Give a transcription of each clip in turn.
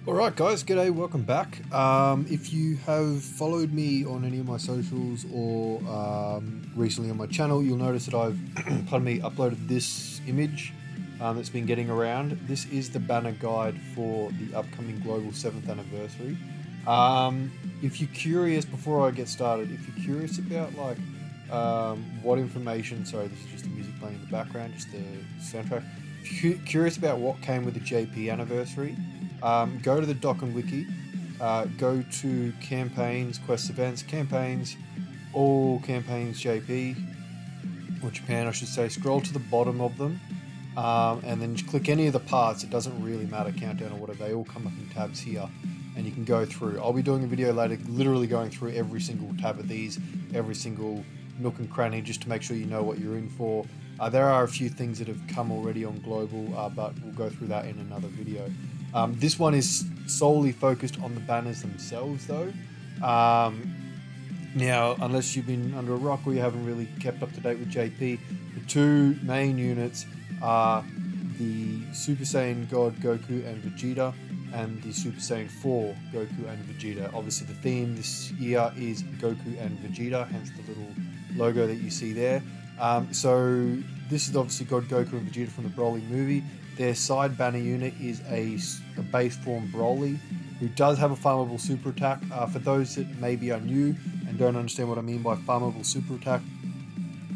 Alright guys, g'day, welcome back. If you have followed me on any of my socials or recently on my channel, you'll notice that I've pardon me, uploaded this image that's been getting around. This is the banner guide for the upcoming Global 7th anniversary. If you're curious, before I get started, if you're curious about what information, sorry, this is just the music playing in the background, just the soundtrack. If you're curious about what came with the JP anniversary, go to the Dokkan Wiki, go to campaigns, quest events, campaigns, all campaigns JP, or Japan I should say, scroll to the bottom of them, and then just click any of the parts. It doesn't really matter, countdown or whatever, they all come up in tabs here, and you can go through. I'll be doing a video later literally going through every single tab of these, every single nook and cranny, just to make sure you know what you're in for. There are a few things that have come already on Global, but we'll go through that in another video. This one is solely focused on the banners themselves though. Now, unless you've been under a rock or you haven't really kept up to date with JP, the two main units are the Super Saiyan God Goku and Vegeta and the Super Saiyan 4 Goku and Vegeta. Obviously the theme this year is Goku and Vegeta, hence the little logo that you see there. So this is obviously God Goku and Vegeta from the Broly movie. Their side banner unit is a base form Broly, who does have a farmable super attack. For those that maybe are new and don't understand what I mean by farmable super attack,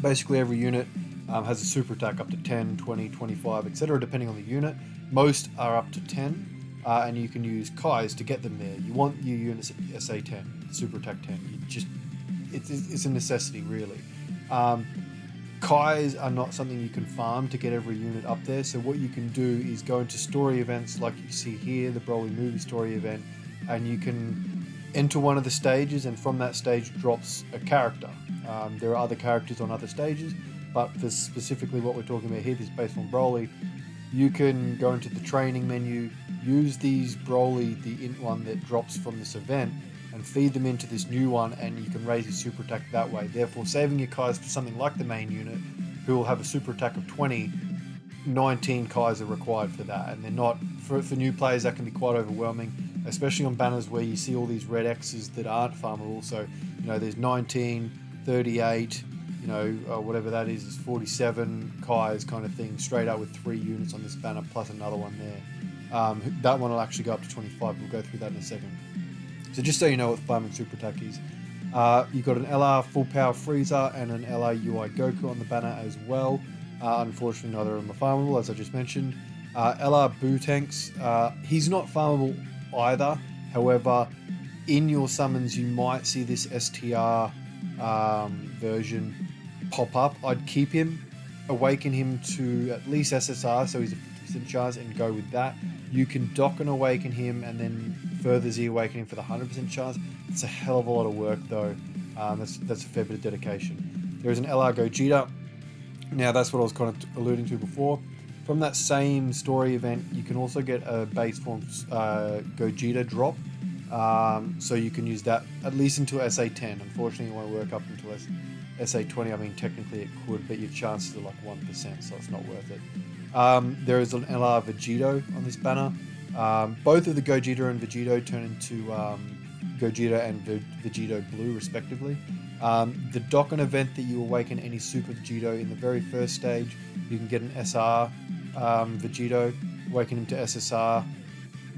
basically every unit has a super attack up to 10, 20, 25, etc. depending on the unit. Most are up to 10, and you can use Kais to get them there. You want your units at SA 10, super attack 10. It's a necessity really. Kais are not something you can farm to get every unit up there, so what you can do is go into story events like you see here, the Broly movie story event, and you can enter one of the stages, and from that stage drops a character. There are other characters on other stages, but for specifically what we're talking about here, this based on Broly, you can go into the training menu, use these Broly, the int one that drops from this event, and feed them into this new one, and you can raise your super attack that way, therefore saving your Kais for something like the main unit, who will have a super attack of 20. 19 Kais are required for that, and they're not, for new players that can be quite overwhelming, especially on banners where you see all these red X's that aren't farmable. So there's 19, 38, whatever that is 47 Kais kind of thing, straight up with 3 units on this banner plus another one there. That one will actually go up to 25. We'll go through that in a second. So just so you know what farming super attack is, you've got an LR full power Frieza and an LR UI Goku on the banner as well. Unfortunately, neither of them are farmable, as I just mentioned. LR Boo Tanks, he's not farmable either. However, in your summons, you might see this STR version pop up. I'd keep him, awaken him to at least SSR, so he's a 50% chance, and go with that. You can dock and awaken him and then further Z awaken him for the 100% chance. It's a hell of a lot of work though. That's a fair bit of dedication. There is an LR Gojita. Now that's what I was kind of alluding to before. From that same story event, you can also get a base form Gojita drop. So you can use that at least until SA 10. Unfortunately, it won't work up until SA 20. I mean, technically it could, but your chances are like 1%, so it's not worth it. There is an LR Vegito on this banner. Both of the Gojita and Vegito turn into Gojita and Vegito Blue respectively. The Dokkan event that you awaken any Super Vegito in the very first stage, you can get an SR Vegito, awaken him to SSR,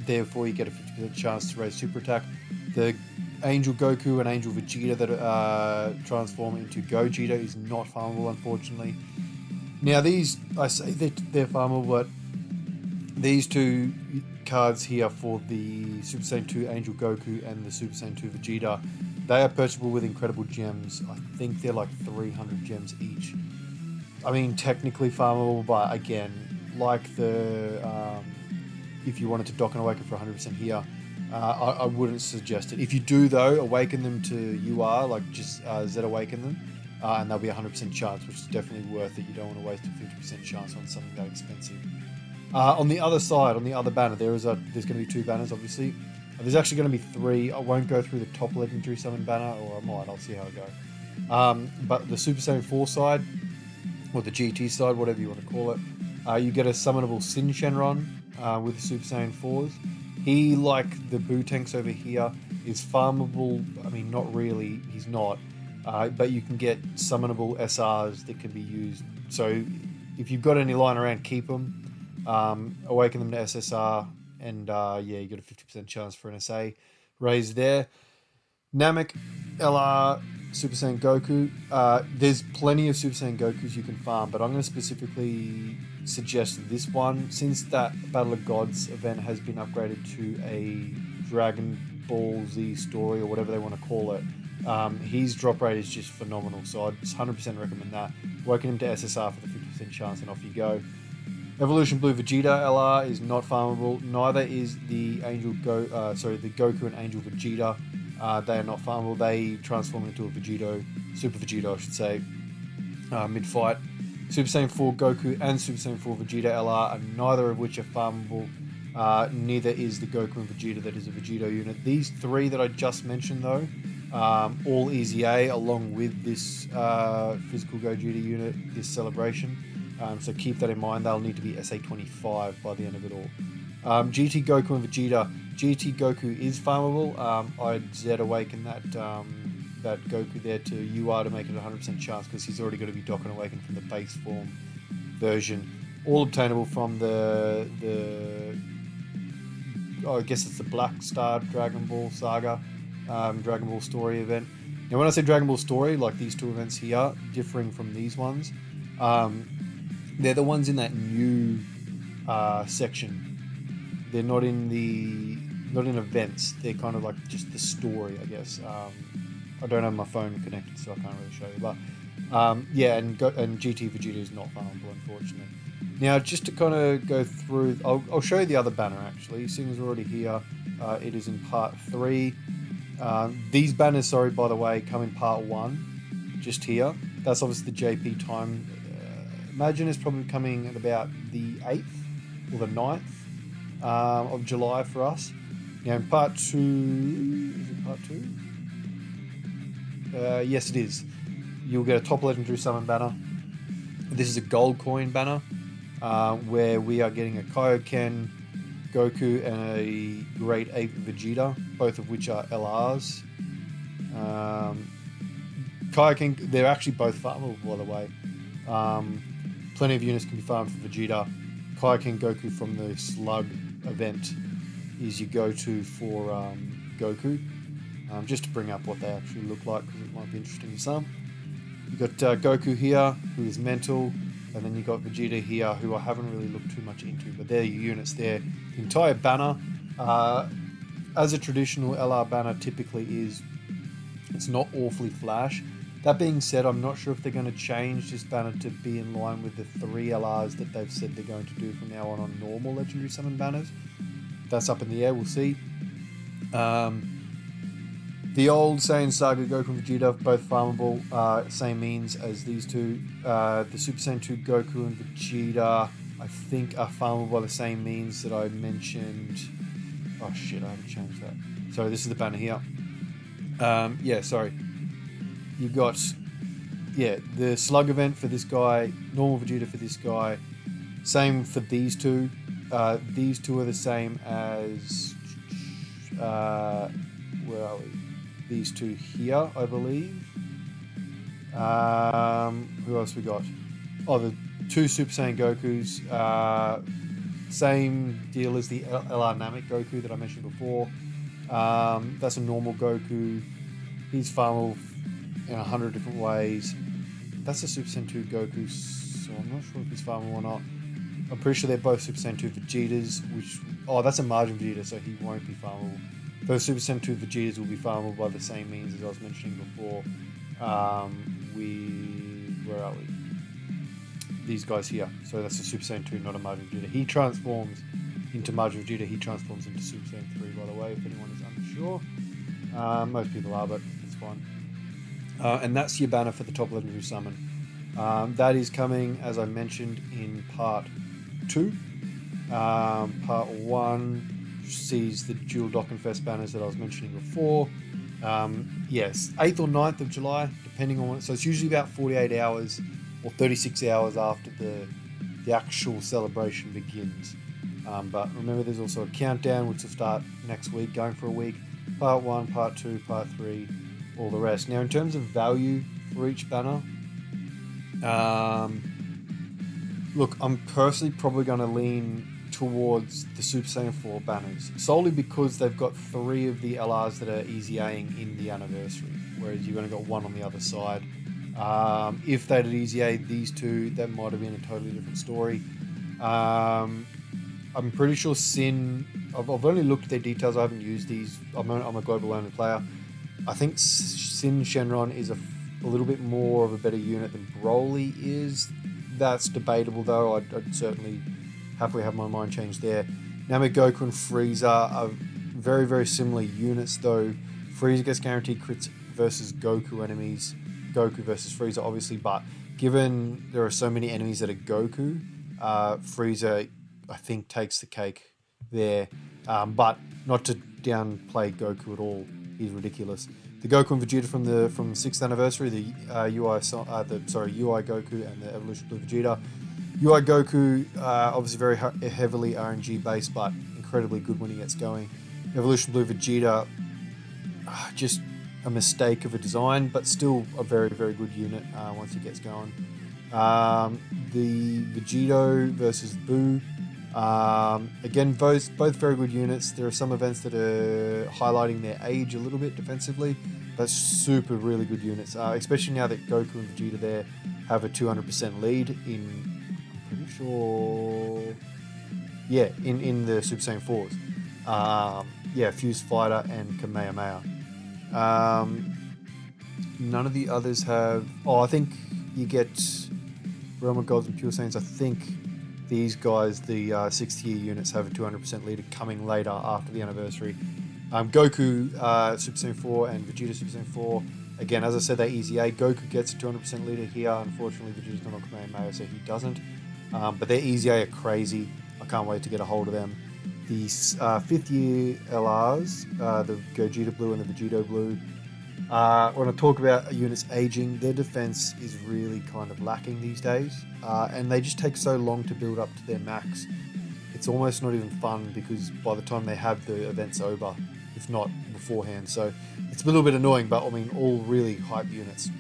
therefore you get a 50% chance to raise super attack. The Angel Goku and Angel Vegeta that transform into Gojita is not farmable, unfortunately. Now these, I say they're farmable, but these two cards here for the Super Saiyan 2 Angel Goku and the Super Saiyan 2 Vegeta, they are purchasable with incredible gems. I think they're like 300 gems each. I mean, technically farmable, but again, like if you wanted to dock and awaken for 100% here, I wouldn't suggest it. If you do though, awaken them to UR, like just Z awaken them, and they'll be 100% chance, which is definitely worth it. You don't want to waste a 50% chance on something that expensive. On the other side, on the other banner, there's going to be 2 banners, obviously. There's actually going to be 3. I won't go through the top legendary summon banner, or I might. I'll see how I go. But the Super Saiyan 4 side, or the GT side, whatever you want to call it, you get a summonable Sin Shenron with the Super Saiyan 4s. He, like the Boo tanks over here, is farmable. I mean, not really, he's not. But you can get summonable SRs that can be used. So if you've got any lying around, keep them. Awaken them to SSR, and yeah, you got a 50% chance for an SA raise there. Namek, LR, Super Saiyan Goku. There's plenty of Super Saiyan Gokus you can farm, but I'm going to specifically suggest this one. Since that Battle of Gods event has been upgraded to a Dragon Ball Z story, or whatever they want to call it, his drop rate is just phenomenal, so I'd 100% recommend that. Working him to SSR for the 50% chance, and off you go. Evolution Blue Vegeta LR is not farmable. Neither is the the Goku and Angel Vegeta. They are not farmable. They transform into a Vegito, Super Vegito, I should say, mid-fight. Super Saiyan 4 Goku and Super Saiyan 4 Vegeta LR, and neither of which are farmable. Neither is the Goku and Vegeta that is a Vegito unit. These three that I just mentioned, though, all easy A, along with this physical Gojita unit, this celebration. So keep that in mind. They'll need to be SA25 by the end of it all. GT Goku and Vegeta. GT Goku is farmable. I'd Z awaken that Goku there to UR to make it a 100% chance, because he's already going to be Dokkan awakened from the base form version. All obtainable from I guess it's the Black Star Dragon Ball Saga, Dragon Ball Story event. Now, when I say Dragon Ball Story, like these two events here, differing from these ones, they're the ones in that new section. They're not in events. They're kind of like just the story, I guess. I don't have my phone connected, so I can't really show you. But yeah, and GT Vegeta is not farmable, unfortunately. Now, just to kind of go through, I'll show you the other banner actually. Seeing as we're already here, it is in part 3. These banners, sorry, by the way, come in part 1, just here. That's obviously the JP time. Imagine it's probably coming at about the 8th or the 9th of July for us. Now, in part 2, is it part 2? Yes, it is. You'll get a top legendary summon banner. This is a gold coin banner, where we are getting a Kaioken Goku and a Great Ape Vegeta, both of which are LRs. Kaioken, they're actually both farmable, by the way. Plenty of units can be farmed for Vegeta. Kaioken Goku from the Slug event is your go-to for Goku. Just to bring up what they actually look like, because it might be interesting to some. You've got Goku here, who is mental, and then you've got Vegeta here, who I haven't really looked too much into, but they're your units there. The entire banner, as a traditional LR banner typically is, it's not awfully flash. That being said, I'm not sure if they're going to change this banner to be in line with the 3 LRs that they've said they're going to do from now on normal Legendary Summon banners. That's up in the air, we'll see. The old Saiyan Saga Goku and Vegeta, both farmable, same means as these two. The Super Saiyan 2 Goku and Vegeta, I think, are farmable by the same means that I mentioned. Oh shit, I haven't changed that. Sorry, this is the banner here. Yeah, sorry. You've got, yeah, the Slug event for this guy, normal Vegeta for this guy. Same for these two. These two are the same as, where are we? These two here, I believe. Who else we got? Oh, the 2 Super Saiyan Gokus. Same deal as the LR Namek Goku that I mentioned before. That's a normal Goku. He's farmable in 100 different ways. That's a Super Saiyan 2 Goku, so I'm not sure if he's farmable or not. I'm pretty sure they're both Super Saiyan 2 Vegetas, that's a Margin Vegeta, so he won't be farmable. Those Super Saiyan 2 Vegetas will be farmable by the same means as I was mentioning before. Where are we? These guys here. So that's a Super Saiyan 2, not a Margin Vegeta. He transforms into Margin Vegeta. He transforms into Super Saiyan 3, by the way, if anyone is unsure. Most people are, but it's fine. And that's your banner for the top legendary summon. That is coming, as I mentioned, in part 2. Part 1 sees the dual Dokkanfest banners that I was mentioning before. Yes, 8th or 9th of July, depending on what. So it's usually about 48 hours or 36 hours after the actual celebration begins. But remember, there's also a countdown which will start next week, going for a week. Part 1, Part 2, Part 3, all the rest. Now, in terms of value for each banner, look, I'm personally probably going to lean towards the Super Saiyan 4 banners, solely because they've got 3 of the LRs that are easy Aing in the anniversary, whereas you've only got 1 on the other side. If they'd easy A these 2, that might have been a totally different story. I'm pretty sure Sin, I've only looked at their details, I haven't used these, I'm a global only player. I think Sin Shenron is a little bit more of a better unit than Broly is. That's debatable though, I'd certainly happily have my mind changed there. Now Goku and Frieza are very, very similar units though. Frieza gets guaranteed crits versus Goku enemies, Goku versus Frieza obviously, but given there are so many enemies that are Goku, Frieza I think takes the cake there, but not to downplay Goku at all. He's ridiculous. The Goku and Vegeta from the 6th anniversary, the UI Goku and the Evolution Blue Vegeta. UI Goku obviously very heavily RNG based, but incredibly good when he gets going. Evolution Blue Vegeta, just a mistake of a design, but still a very, very good unit once he gets going. The Vegito versus Boo. Again, both very good units. There are some events that are highlighting their age a little bit defensively, but super really good units, especially now that Goku and Vegeta there have a 200% lead in, I'm pretty sure, yeah, in the Super Saiyan 4s. Fuse Fighter and Kamehameha. None of the others have, I think you get Realm of Gods and Pure Saiyans. I think these guys, the 6th tier units, have a 200% leader coming later after the anniversary. Goku Super Saiyan 4 and Vegeta Super Saiyan 4. Again, as I said, they're easy A. Goku gets a 200% leader here. Unfortunately, Vegeta's not on Kamehameha, so he doesn't. But their easy A are crazy. I can't wait to get a hold of them. The 5th year LRs, the Gojita Blue and the Vegito Blue. When I talk about units aging, their defense is really kind of lacking these days, and they just take so long to build up to their max. It's almost not even fun because by the time they have the events over, if not beforehand, so it's a little bit annoying, but I mean, all really hype units.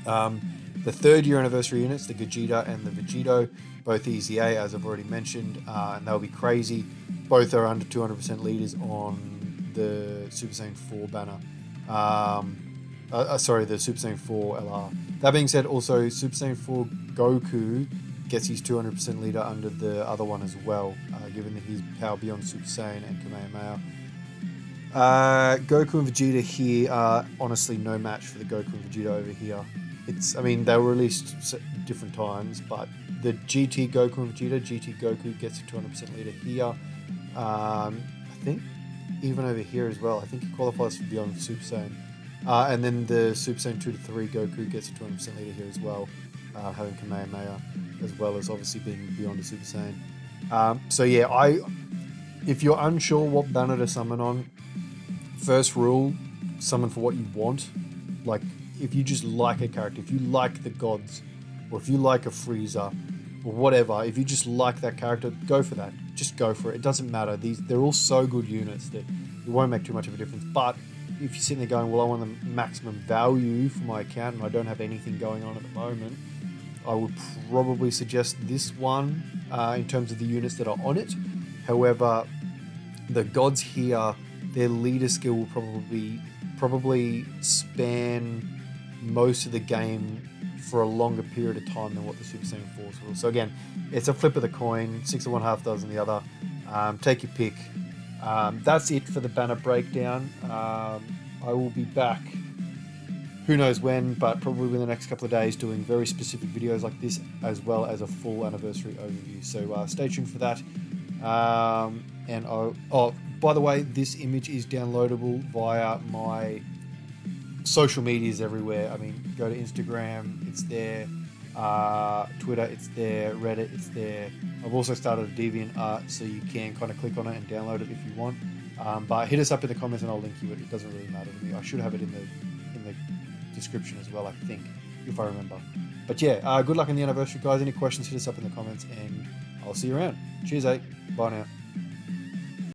The 3rd year anniversary units, the Gojita and the Vegito, both easy A, as I've already mentioned, and they'll be crazy. Both are under 200% leaders on the Super Saiyan 4 banner. The Super Saiyan 4 LR. That being said, also Super Saiyan 4 Goku gets his 200% leader under the other one as well, given that he's power beyond Super Saiyan and Kamehameha. Goku and Vegeta here are honestly no match for the Goku and Vegeta over here. They were released different times, but the GT Goku and Vegeta, GT Goku gets a 200% leader here. I think even over here as well. I think he qualifies for beyond Super Saiyan. And then the Super Saiyan 2 to 3 Goku gets a 200% leader here as well, having Kamehameha, as well as obviously being beyond a Super Saiyan. If you're unsure what banner to summon on, first rule, summon for what you want. Like, if you just like a character, if you like the gods, or if you like a Frieza, or whatever, if you just like that character, go for that. Just go for it. It doesn't matter. They're all so good units that it won't make too much of a difference. But if you're sitting there going, well, I want the maximum value for my account and I don't have anything going on at the moment, I would probably suggest this one in terms of the units that are on it. However, the gods here, their leader skill will probably span most of the game for a longer period of time than what the Super Saiyan 4s will. So again, it's a flip of the coin, 6 of one, half dozen the other. Take your pick. That's it for the banner breakdown. I will be back, who knows when, but probably within the next couple of days, doing very specific videos like this, as well as a full anniversary overview. So stay tuned for that. By the way, this image is downloadable via my social medias everywhere. Go to Instagram, it's there. Twitter, it's there. Reddit, it's there. I've also started a DeviantArt, so you can kind of click on it and download it if you want. But hit us up in the comments and I'll link you it. It doesn't really matter to me. I should have it in the description as well, I think, if I remember. But yeah, good luck on the anniversary, guys. Any questions, hit us up in the comments and I'll see you around. Cheers, Bye now.